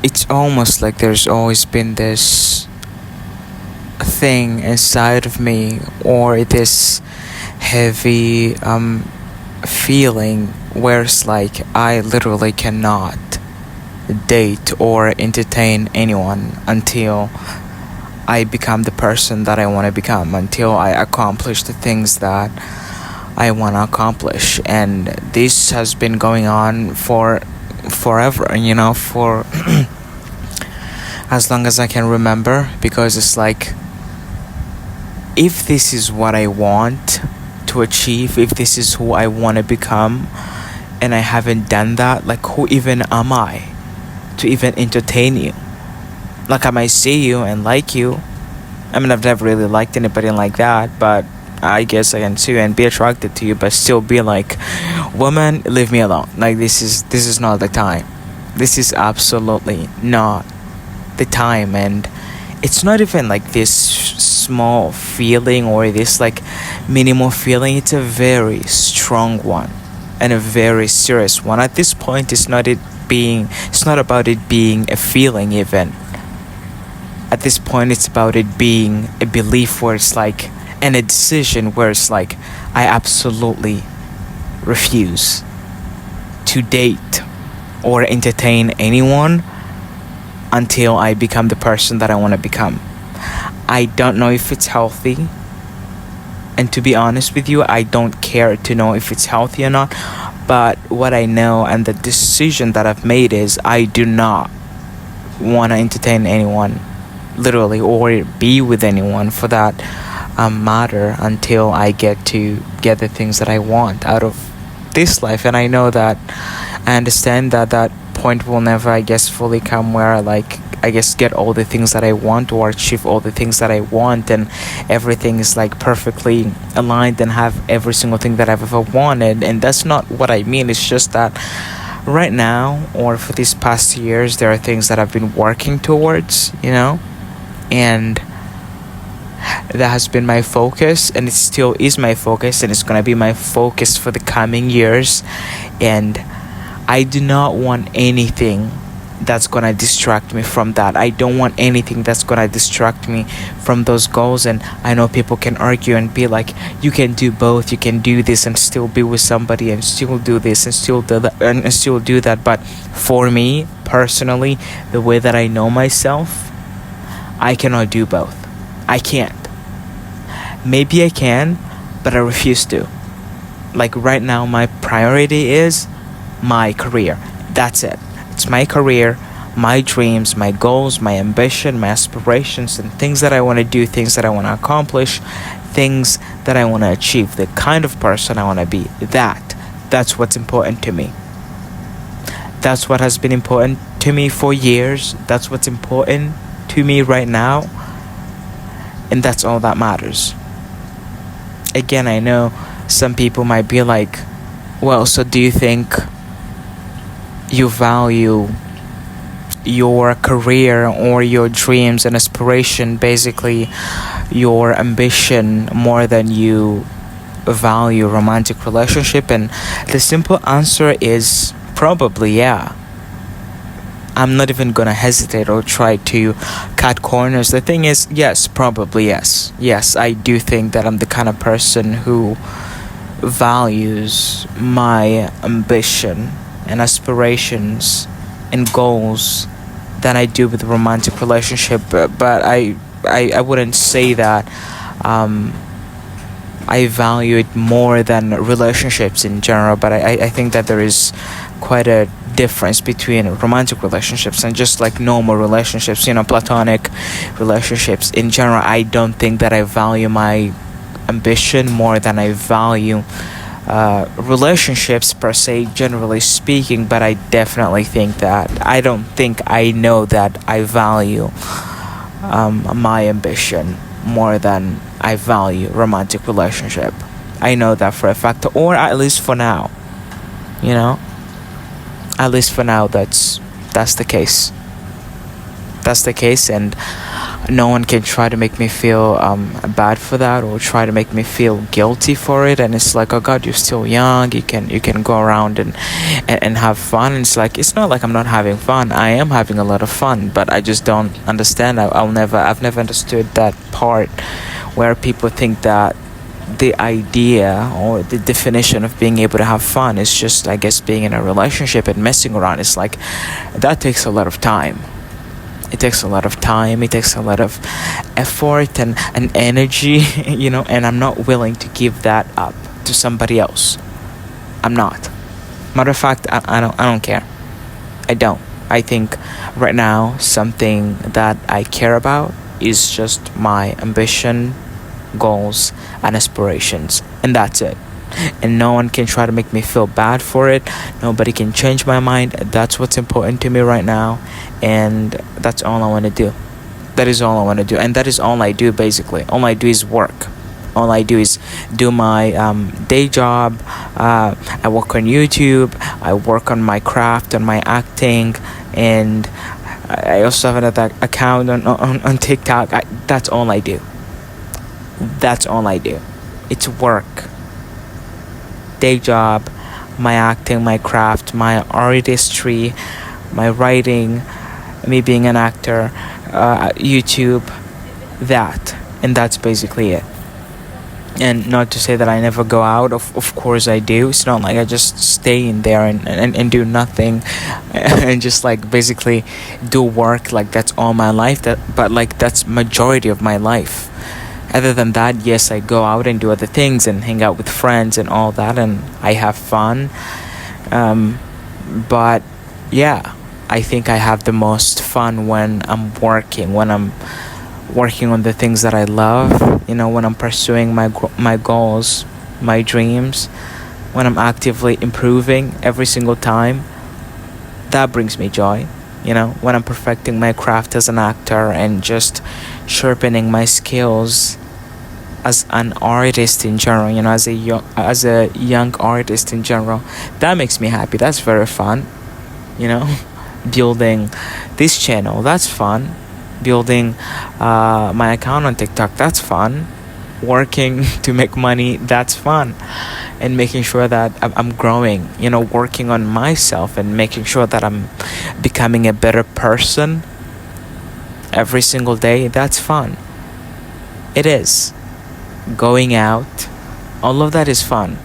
it's almost like there's always been this thing inside of me, or this heavy feeling where it's like I literally cannot date or entertain anyone until I become the person that I want to become, until I accomplish the things that I want to accomplish. And this has been going on for forever, for as long as I can remember, because it's like, if this is what I want to achieve, if this is who I want to become, and I haven't done that, like, who even am I to even entertain you? Like, I might see you and like you. I mean, I've never really liked anybody like that, but I guess I can see you and be attracted to you, but still be like, woman, leave me alone. Like, this is not the time. This is absolutely not the time. And it's not even like this small feeling or this like minimal feeling. It's a very strong one and a very serious one. At this point, it's not about it being a feeling even. At this point, it's about it being a belief, where it's like, and a decision where it's like, I absolutely refuse to date or entertain anyone until I become the person that I want to become. I don't know if it's healthy, and to be honest with you, I don't care to know if it's healthy or not. But what I know and the decision that I've made is, I do not want to entertain anyone, literally, or be with anyone for that matter, until I get the things that I want out of this life. And I know that, I understand that that point will never, I guess, fully come, where I guess get all the things that I want, or achieve all the things that I want, and everything is like perfectly aligned and have every single thing that I've ever wanted. And that's not what I mean. It's just that right now, or for these past years, there are things that I've been working towards, and that has been my focus, and it still is my focus, and it's gonna be my focus for the coming years. And I do not want anything that's gonna distract me from that. I don't want anything that's gonna distract me from those goals. And I know people can argue and be like, you can do both, you can do this and still be with somebody, and still do this and still do that, and still do that. But for me personally, the way that I know myself, I cannot do both. I can't. Maybe I can, but I refuse to. Like, right now, my priority is my career. That's it. It's my career, my dreams, my goals, my ambition, my aspirations, and things that I want to do, things that I want to accomplish, things that I want to achieve, the kind of person I want to be. That's what's important to me. That's what has been important to me for years. That's what's important to me right now. And that's all that matters. Again, I know some people might be like, well, so do you think you value your career or your dreams and aspiration, basically your ambition, more than you value romantic relationship? And the simple answer is probably yeah. I'm not even gonna hesitate or try to cut corners. The thing is, yes, probably yes. Yes, I do think that I'm the kind of person who values my ambition and aspirations and goals than I do with a romantic relationship. But I wouldn't say that I value it more than relationships in general. But I think that there is quite a difference between romantic relationships and just like normal relationships, platonic relationships. In general, I don't think that I value my ambition more than I value relationships per se, generally speaking. But I definitely think that I don't think I know that I value my ambition more than I value romantic relationship. I know that for a fact, or at least for now, at least for now, that's the case. And No one can try to make me feel bad for that, or try to make me feel guilty for it. And it's like, oh god, you're still young, you can go around and have fun. And it's like, it's not like I'm not having fun. I am having a lot of fun, but I just don't understand. I've never understood that part where people think that the idea or the definition of being able to have fun is just, I guess, being in a relationship and messing around. It's like, that takes a lot of time. It takes a lot of time, it takes a lot of effort and energy, and I'm not willing to give that up to somebody else. I'm not. Matter of fact, I don't care. I don't. I think right now something that I care about is just my ambition, goals, and aspirations, and that's it. And no one can try to make me feel bad for it. Nobody can change my mind. That's what's important to me right now, and that's all I want to do. That is all I want to do, and that is all I do. Basically, all I do is work. All I do is do my day job. I work on YouTube. I work on my craft, on my acting, and I also have another account on TikTok. That's all I do. That's all I do. It's work. Day job, my acting, my craft, my artistry, my writing, me being an actor, YouTube, and that's basically it. And not to say that I never go out, of course I do. It's not like I just stay in there and do nothing and just like basically do work like that's all my life, but like that's majority of my life. Other than that, yes, I go out and do other things and hang out with friends and all that, and I have fun. But yeah, I think I have the most fun when I'm working on the things that I love, when I'm pursuing my goals, my dreams, when I'm actively improving every single time. That brings me joy. When I'm perfecting my craft as an actor and just sharpening my skills as an artist in general, as a young artist in general, that makes me happy. That's very fun. Building this channel, that's fun. Building my account on TikTok, that's fun. Working to make money, that's fun. And making sure that I'm growing, working on myself and making sure that I'm becoming a better person every single day, that's fun. It is. Going out, all of that is fun.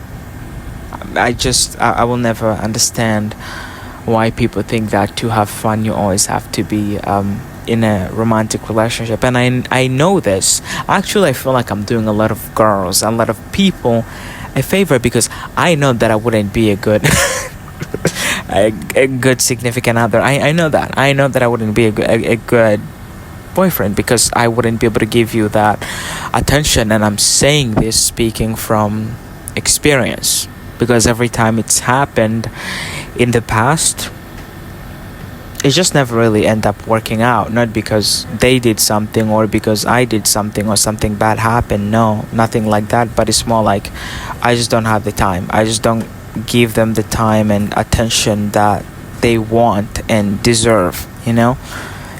I will never understand why people think that to have fun you always have to be in a romantic relationship. And I know this. Actually, I feel like I'm doing a lot of girls, a lot of people a favor, because I know that I wouldn't be a good a good significant other. I know that I wouldn't be a good boyfriend, because I wouldn't be able to give you that attention. And I'm saying this speaking from experience, because every time it's happened in the past, it just never really end up working out. Not because they did something or because I did something or something bad happened. No, nothing like that. But it's more like I just don't have the time. I just don't give them the time and attention that they want and deserve,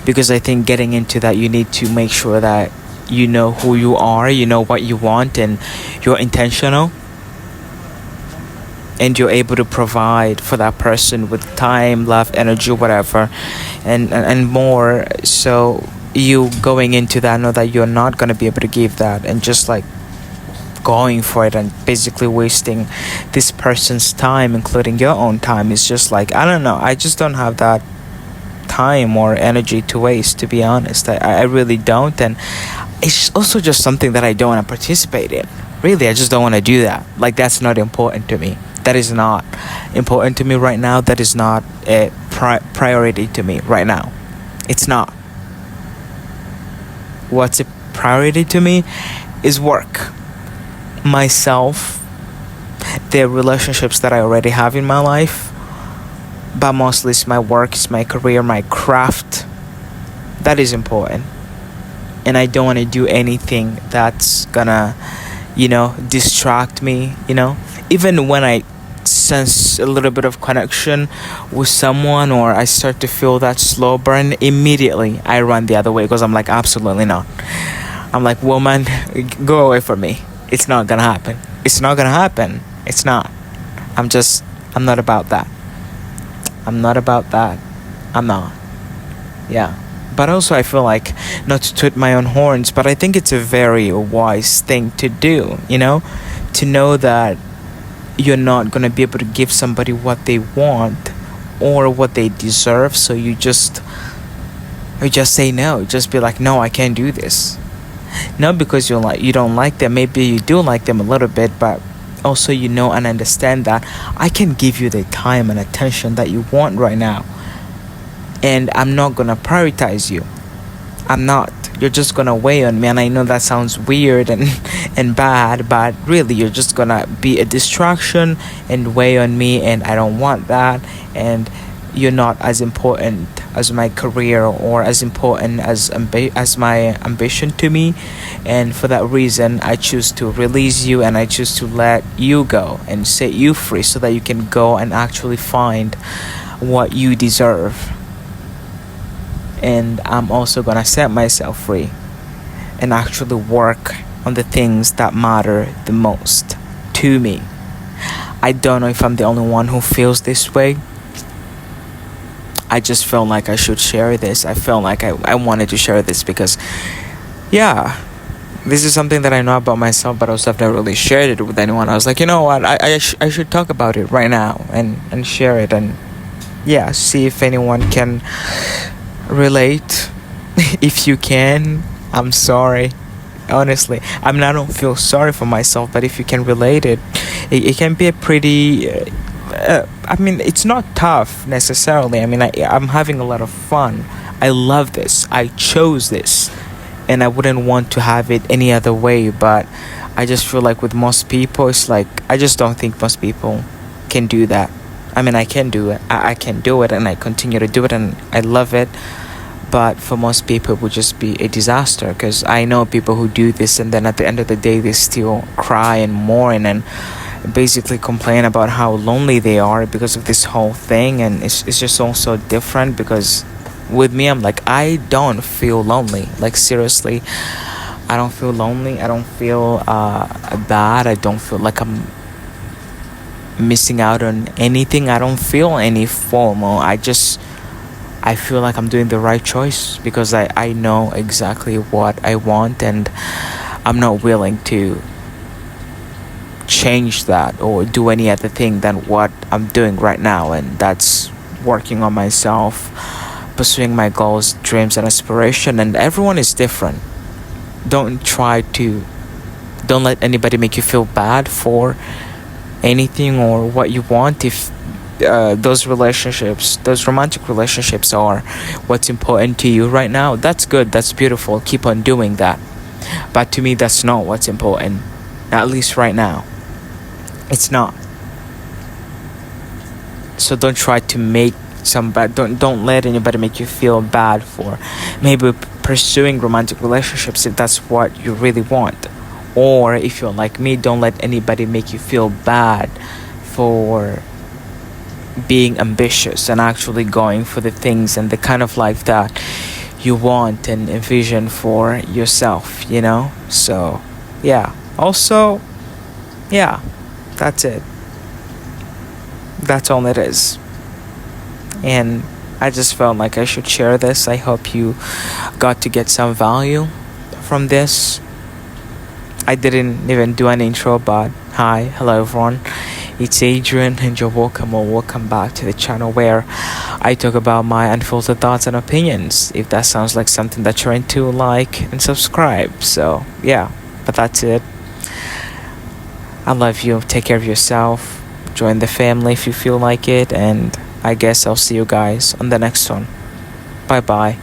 because I think getting into that, you need to make sure that you know who you are, you know what you want, and you're intentional, and you're able to provide for that person with time, love, energy, whatever, and more. So you going into that, know that you're not going to be able to give that, and just like going for it and basically wasting this person's time, including your own time, is just like, I don't know, I just don't have that time or energy to waste, to be honest. I really don't. And it's also just something that I don't want to participate in. Really, I just don't want to do that. Like, that's not important to me. That is not important to me right now. That is not a priority to me right now. It's not. What's a priority to me is work, myself, the relationships that I already have in my life, but mostly it's my work, it's my career, my craft. That is important. And I don't want to do anything that's gonna, distract me, even when I sense lose a little bit of connection with someone, or I start to feel that slow burn, immediately I run the other way, because I'm like, absolutely not. I'm like, woman, go away from me. It's not gonna happen. It's not gonna happen. It's not. I'm not about that. I'm not about that. I'm not. Yeah. But also, I feel like, not to toot my own horns, but I think it's a very wise thing to do, to know that you're not going to be able to give somebody what they want or what they deserve. So you just say no. Just be like, no, I can't do this. Not because you don't like them. Maybe you do like them a little bit, but also and understand that I can give you the time and attention that you want right now, and I'm not gonna prioritize you. I'm not. You're just gonna weigh on me, and I know that sounds weird and bad, but really you're just gonna be a distraction and weigh on me, and I don't want that. And you're not as important as my career, or as important as my ambition to me. And for that reason, I choose to release you, and I choose to let you go and set you free, so that you can go and actually find what you deserve. And I'm also gonna set myself free and actually work on the things that matter the most to me. I don't know if I'm the only one who feels this way. I just felt like I should share this. I felt like I wanted to share this because, this is something that I know about myself, but also I've never really shared it with anyone. I was like, you know what, I should talk about it right now and share it, and see if anyone can relate. If you can, I'm sorry. Honestly, I don't feel sorry for myself, but if you can relate it can be a pretty it's not tough necessarily. I'm having a lot of fun. I love this. I chose this, and I wouldn't want to have it any other way. But I just feel like with most people, it's like, I just don't think most people can do that. I can do it. I can do it, and I continue to do it, and I love it. But for most people, it would just be a disaster, because I know people who do this, and then at the end of the day, they still cry and mourn and basically complain about how lonely they are because of this whole thing. And it's just also different, because with me, I'm like, I don't feel lonely. Like, seriously, I don't feel lonely. I don't feel bad. I don't feel like I'm missing out on anything. I don't feel any FOMO. I feel like I'm doing the right choice, because I know exactly what I want, and I'm not willing to change that or do any other thing than what I'm doing right now. And that's working on myself, pursuing my goals, dreams, and aspiration. And everyone is different. Don't let anybody make you feel bad for anything or what you want. If those romantic relationships are what's important to you right now, that's good, that's beautiful, keep on doing that. But to me, that's not what's important, at least right now. It's not. So don't try to make don't let anybody make you feel bad for maybe pursuing romantic relationships, if that's what you really want. Or if you're like me, don't let anybody make you feel bad for being ambitious and actually going for the things and the kind of life that you want and envision for yourself, So also, that's it. That's all it is. And I just felt like I should share this. I hope you got to get some value from this. I didn't even do an intro, but hi, hello everyone. It's Adrian, and you're welcome or welcome back to the channel where I talk about my unfiltered thoughts and opinions. If that sounds like something that you're into, like and subscribe. So but that's it. I love you. Take care of yourself. Join the family if you feel like it, and I guess I'll see you guys on the next one. Bye bye.